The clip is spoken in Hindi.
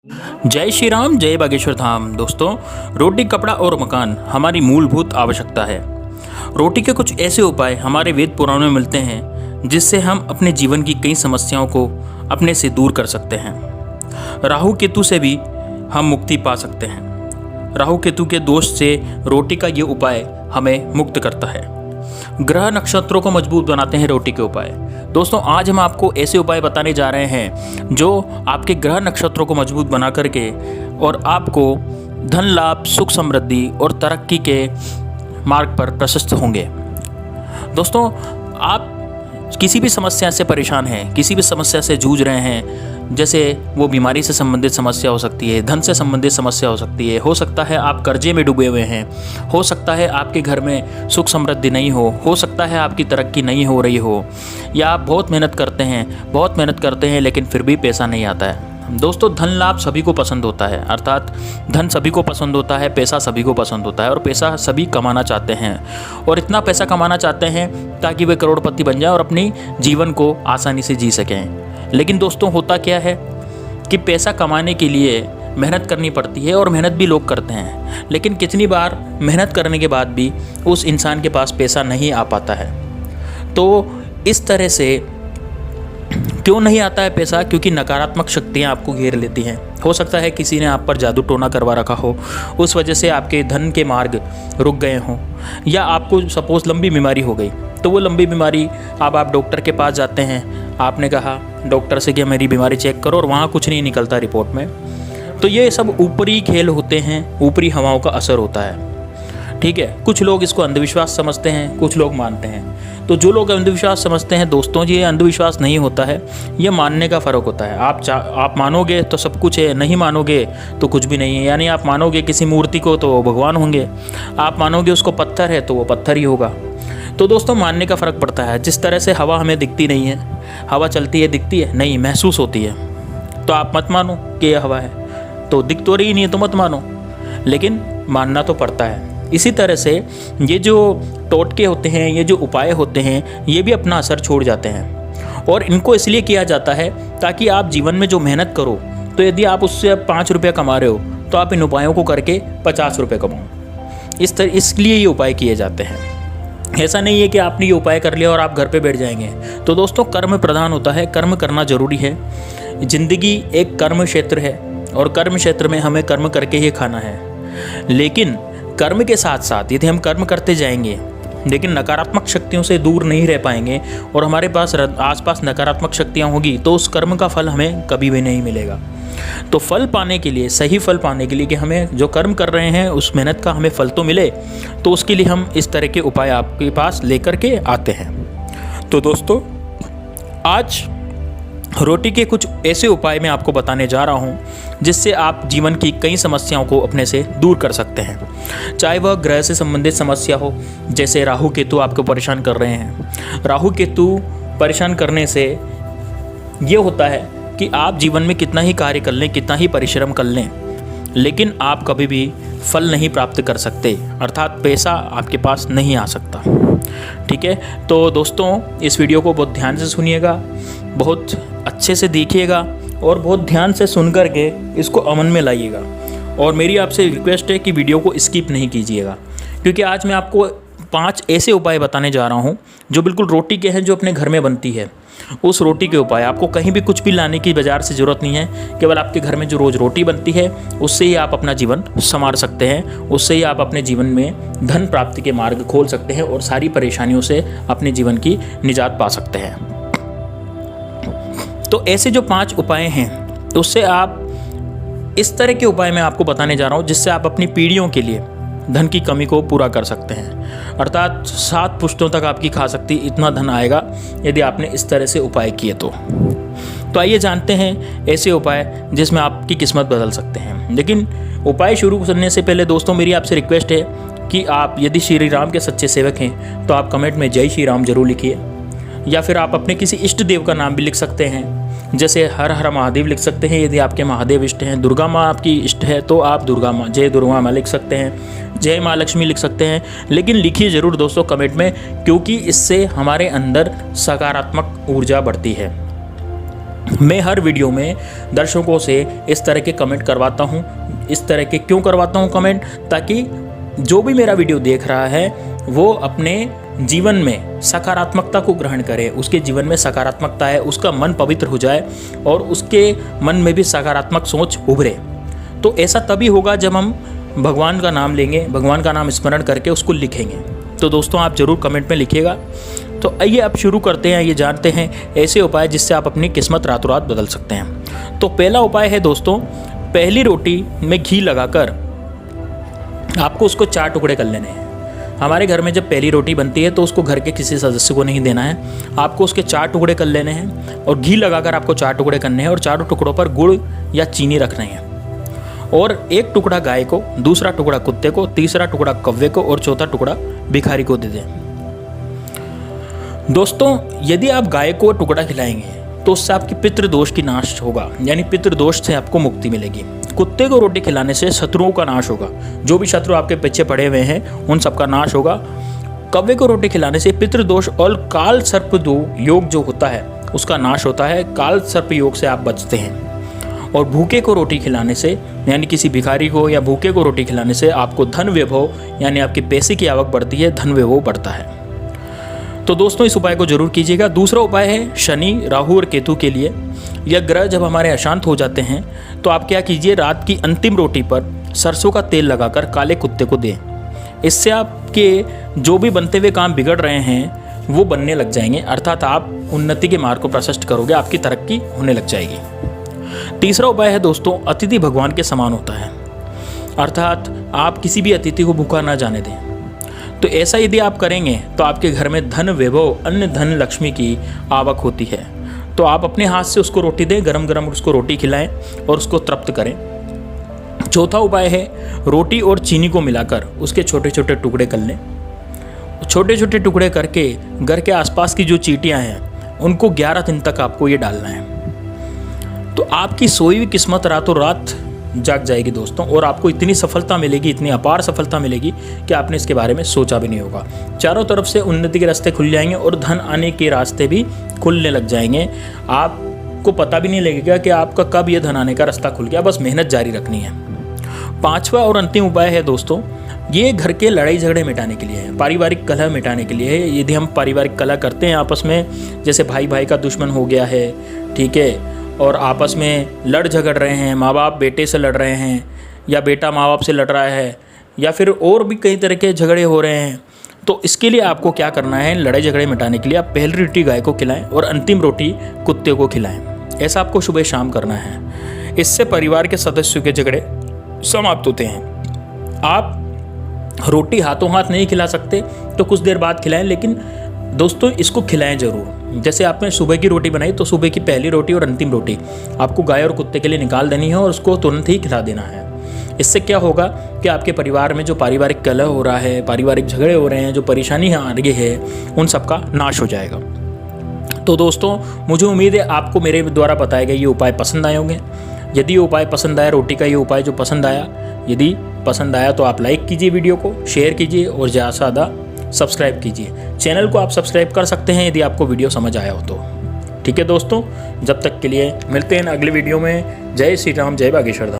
जय श्री राम, जय बागेश्वर धाम। दोस्तों, रोटी, कपड़ा और मकान हमारी मूलभूत आवश्यकता है। रोटी के कुछ ऐसे उपाय हमारे वेद पुराणों में मिलते हैं जिससे हम अपने जीवन की कई समस्याओं को अपने से दूर कर सकते हैं। राहु केतु से भी हम मुक्ति पा सकते हैं। राहु केतु के दोष से रोटी का ये उपाय हमें मुक्त करता है। ग्रह नक्षत्रों को मजबूत बनाते हैं रोटी के उपाय। दोस्तों, आज हम आपको ऐसे उपाय बताने जा रहे हैं जो आपके ग्रह नक्षत्रों को मजबूत बना करके और आपको धन लाभ, सुख समृद्धि और तरक्की के मार्ग पर प्रशस्त होंगे। दोस्तों, आप किसी भी समस्या से परेशान हैं, किसी भी समस्या से जूझ रहे हैं, जैसे वो बीमारी से संबंधित समस्या हो सकती है, धन से संबंधित समस्या हो सकती है, हो सकता है आप कर्जे में डूबे हुए हैं, हो सकता है आपके घर में सुख समृद्धि नहीं हो सकता है आपकी तरक्की नहीं हो रही हो, या आप बहुत मेहनत करते हैं लेकिन फिर भी पैसा नहीं आता है। दोस्तों, धन लाभ सभी को पसंद होता है, अर्थात धन सभी को पसंद होता है, पैसा सभी को पसंद होता है और पैसा सभी कमाना चाहते हैं और इतना पैसा कमाना चाहते हैं ताकि वे करोड़पति बन जाएं और अपनी जीवन को आसानी से जी सकें। लेकिन दोस्तों, होता क्या है कि पैसा कमाने के लिए मेहनत करनी पड़ती है और मेहनत भी लोग करते हैं, लेकिन कितनी बार मेहनत करने के बाद भी उस इंसान के पास पैसा नहीं आ पाता है। तो इस तरह से क्यों नहीं आता है पैसा? क्योंकि नकारात्मक शक्तियाँ आपको घेर लेती हैं। हो सकता है किसी ने आप पर जादू टोना करवा रखा हो, उस वजह से आपके धन के मार्ग रुक गए हों, या आपको सपोज लंबी बीमारी हो गई, तो वो लंबी बीमारी अब आप डॉक्टर के पास जाते हैं, आपने कहा डॉक्टर से कि मेरी बीमारी चेक करो और वहाँ कुछ नहीं निकलता रिपोर्ट में। तो ये सब ऊपरी खेल होते हैं, ऊपरी हवाओं का असर होता है। ठीक है, कुछ लोग इसको अंधविश्वास समझते हैं, कुछ लोग मानते हैं। तो जो लोग अंधविश्वास समझते हैं, दोस्तों जी, ये अंधविश्वास नहीं होता है, ये मानने का फ़र्क होता है। आप मानोगे तो सब कुछ है, नहीं मानोगे तो कुछ भी नहीं है। यानी आप मानोगे किसी मूर्ति को तो वो भगवान होंगे, आप मानोगे उसको पत्थर है तो वो पत्थर ही होगा। तो दोस्तों, मानने का फ़र्क पड़ता है। जिस तरह से हवा हमें दिखती नहीं है, हवा चलती है, दिखती है नहीं, महसूस होती है। तो आप मत मानो कि यह हवा है, तो दिख तो रही नहीं है तो मत मानो, लेकिन मानना तो पड़ता है। इसी तरह से ये जो टोटके होते हैं, ये जो उपाय होते हैं, ये भी अपना असर छोड़ जाते हैं और इनको इसलिए किया जाता है ताकि आप जीवन में जो मेहनत करो, तो यदि आप उससे 5 रुपये कमा रहे हो तो आप इन उपायों को करके 50 रुपये कमाओ। इसलिए ये उपाय किए जाते हैं। ऐसा नहीं है कि आपने ये उपाय कर लिया और आप घर पे बैठ जाएंगे। तो दोस्तों, कर्म प्रधान होता है, कर्म करना जरूरी है। जिंदगी एक कर्म क्षेत्र है और कर्म क्षेत्र में हमें कर्म करके ही खाना है। लेकिन कर्म के साथ साथ यदि हम कर्म करते जाएंगे लेकिन नकारात्मक शक्तियों से दूर नहीं रह पाएंगे और हमारे पास आसपास नकारात्मक शक्तियाँ होगी, तो उस कर्म का फल हमें कभी भी नहीं मिलेगा। तो फल पाने के लिए, सही फल पाने के लिए, कि हमें जो कर्म कर रहे हैं उस मेहनत का हमें फल तो मिले, तो उसके लिए हम इस तरह के उपाय आपके पास लेकर के आते हैं। तो दोस्तों, आज रोटी के कुछ ऐसे उपाय मैं आपको बताने जा रहा हूँ जिससे आप जीवन की कई समस्याओं को अपने से दूर कर सकते हैं। चाहे वह ग्रह से संबंधित समस्या हो, जैसे राहु केतु आपको परेशान कर रहे हैं। राहु केतु परेशान करने से ये होता है कि आप जीवन में कितना ही कार्य कर लें, कितना ही परिश्रम कर लें, लेकिन आप कभी भी फल नहीं प्राप्त कर सकते, अर्थात पैसा आपके पास नहीं आ सकता। ठीक है, तो दोस्तों, इस वीडियो को बहुत ध्यान से सुनिएगा, बहुत अच्छे से देखिएगा और बहुत ध्यान से सुन कर के इसको अमल में लाइएगा। और मेरी आपसे रिक्वेस्ट है कि वीडियो को स्किप नहीं कीजिएगा, क्योंकि आज मैं आपको 5 ऐसे उपाय बताने जा रहा हूँ जो बिल्कुल रोटी के हैं, जो अपने घर में बनती है। उस रोटी के उपाय, आपको कहीं भी कुछ भी लाने की बाजार से ज़रूरत नहीं है, केवल आपके घर में जो रोज़ रोटी बनती है उससे ही आप अपना जीवन संवार सकते हैं, उससे ही आप अपने जीवन में धन प्राप्ति के मार्ग खोल सकते हैं और सारी परेशानियों से अपने जीवन की निजात पा सकते हैं। तो ऐसे जो 5 उपाय हैं, उससे आप, इस तरह के उपाय मैं आपको बताने जा रहा हूँ जिससे आप अपनी पीढ़ियों के लिए धन की कमी को पूरा कर सकते हैं। अर्थात 7 पुश्तों तक आपकी खा सकती इतना धन आएगा यदि आपने इस तरह से उपाय किए तो। आइए जानते हैं ऐसे उपाय जिसमें आपकी किस्मत बदल सकते हैं। लेकिन उपाय शुरू करने से पहले दोस्तों, मेरी आपसे रिक्वेस्ट है कि आप यदि श्री राम के सच्चे सेवक हैं तो आप कमेंट में जय श्री राम जरूर लिखिए, या फिर आप अपने किसी इष्ट देव का नाम भी लिख सकते हैं, जैसे हर हर महादेव लिख सकते हैं यदि आपके महादेव इष्ट हैं। दुर्गा माँ आपकी इष्ट है तो आप दुर्गा माँ, जय दुर्गा माँ लिख सकते हैं, जय माँ लक्ष्मी लिख सकते हैं। लेकिन लिखिए ज़रूर दोस्तों कमेंट में, क्योंकि इससे हमारे अंदर सकारात्मक ऊर्जा बढ़ती है। मैं हर वीडियो में दर्शकों से इस तरह के कमेंट करवाता हूँ। इस तरह के क्यों करवाता हूँ कमेंट? ताकि जो भी मेरा वीडियो देख रहा है वो अपने जीवन में सकारात्मकता को ग्रहण करे, उसके जीवन में सकारात्मकता है, उसका मन पवित्र हो जाए और उसके मन में भी सकारात्मक सोच उभरे। तो ऐसा तभी होगा जब हम भगवान का नाम लेंगे, भगवान का नाम स्मरण करके उसको लिखेंगे। तो दोस्तों आप ज़रूर कमेंट में लिखिएगा। तो आइए अब शुरू करते हैं, ये जानते हैं ऐसे उपाय जिससे आप अपनी किस्मत रातों रात बदल सकते हैं। तो पहला उपाय है दोस्तों, पहली रोटी में घी लगाकर आपको उसको 4 टुकड़े कर लेने हैं। हमारे घर में जब पहली रोटी बनती है तो उसको घर के किसी सदस्य को नहीं देना है, आपको उसके 4 टुकड़े कर लेने हैं और घी लगाकर आपको 4 टुकड़े करने हैं और चारों टुकड़ों पर गुड़ या चीनी रखनी है। और 1 टुकड़ा गाय को, दूसरा टुकड़ा कुत्ते को, तीसरा टुकड़ा कौवे को और चौथा टुकड़ा भिखारी को दे दें। दोस्तों यदि आप गाय को टुकड़ा खिलाएंगे तो उससे आपकी पितृदोष की नाश होगा, यानी पितृदोष से आपको मुक्ति मिलेगी। कुत्ते को रोटी खिलाने से शत्रुओं का नाश होगा, जो भी शत्रु आपके पीछे पड़े हुए हैं उन सबका नाश होगा। कौवे को रोटी खिलाने से पितृदोष और काल सर्प योग जो होता है उसका नाश होता है, काल सर्प योग से आप बचते हैं। और भूखे को रोटी खिलाने से, यानी किसी भिखारी को या भूखे को रोटी खिलाने से आपको धन वैभव, यानी आपके पैसे की आवक बढ़ती है, धन वैभव बढ़ता है। तो दोस्तों इस उपाय को जरूर कीजिएगा। दूसरा उपाय है शनि, राहु और केतु के लिए। यह ग्रह जब हमारे अशांत हो जाते हैं तो आप क्या कीजिए, रात की अंतिम रोटी पर सरसों का तेल लगाकर काले कुत्ते को दें। इससे आपके जो भी बनते हुए काम बिगड़ रहे हैं वो बनने लग जाएंगे, अर्थात आप उन्नति के मार्ग को प्रशस्त करोगे, आपकी तरक्की होने लग जाएगी। तीसरा उपाय है दोस्तों, अतिथि भगवान के समान होता है, अर्थात आप किसी भी अतिथि को भूखा ना जाने दें। तो ऐसा यदि आप करेंगे तो आपके घर में धन वैभव, अन्य धन लक्ष्मी की आवक होती है। तो आप अपने हाथ से उसको रोटी दें, गरम गरम उसको रोटी खिलाएं और उसको तृप्त करें। चौथा उपाय है, रोटी और चीनी को मिलाकर उसके छोटे छोटे टुकड़े कर लें। छोटे छोटे टुकड़े करके घर के आसपास की जो चींटियां हैं उनको 11 दिन तक आपको ये डालना है। तो आपकी सोई हुई किस्मत रातों रात जाग जाएगी दोस्तों, और आपको इतनी सफलता मिलेगी, इतनी अपार सफलता मिलेगी कि आपने इसके बारे में सोचा भी नहीं होगा। चारों तरफ से उन्नति के रास्ते खुल जाएंगे और धन आने के रास्ते भी खुलने लग जाएंगे। आपको पता भी नहीं लगेगा कि आपका कब यह धन आने का रास्ता खुल गया, बस मेहनत जारी रखनी है। पांचवा और अंतिम उपाय है दोस्तों, ये घर के लड़ाई झगड़े मिटाने के लिए है, पारिवारिक कलह मिटाने के लिए है। यदि हम पारिवारिक कलह करते हैं आपस में, जैसे भाई भाई का दुश्मन हो गया है, ठीक है, और आपस में लड़ झगड़ रहे हैं, माँ बाप बेटे से लड़ रहे हैं या बेटा माँ बाप से लड़ रहा है, या फिर और भी कई तरह के झगड़े हो रहे हैं, तो इसके लिए आपको क्या करना है, लड़ाई झगड़े मिटाने के लिए आप पहली रोटी गाय को खिलाएं और अंतिम रोटी कुत्ते को खिलाएं। ऐसा आपको सुबह शाम करना है। इससे परिवार के सदस्यों के झगड़े समाप्त होते हैं। आप रोटी हाथों हाथ नहीं खिला सकते तो कुछ देर बाद खिलाएं, लेकिन दोस्तों इसको खिलाएं ज़रूर। जैसे आपने सुबह की रोटी बनाई तो सुबह की पहली रोटी और अंतिम रोटी आपको गाय और कुत्ते के लिए निकाल देनी है और उसको तुरंत ही खिला देना है। इससे क्या होगा कि आपके परिवार में जो पारिवारिक कलह हो रहा है, पारिवारिक झगड़े हो रहे हैं, जो परेशानी आ रही है, उन सब का नाश हो जाएगा। तो दोस्तों मुझे उम्मीद है आपको मेरे द्वारा बताए गए ये उपाय पसंद आए होंगे। यदि ये उपाय पसंद आया, रोटी का ये उपाय जो पसंद आया, यदि पसंद आया तो आप लाइक कीजिए, वीडियो को शेयर कीजिए और ज़्यादा से ज़्यादा सब्सक्राइब कीजिए। चैनल को आप सब्सक्राइब कर सकते हैं यदि आपको वीडियो समझ आया हो तो। ठीक है दोस्तों, जब तक के लिए मिलते हैं अगले वीडियो में। जय श्री राम, जय बागेश्वर धाम।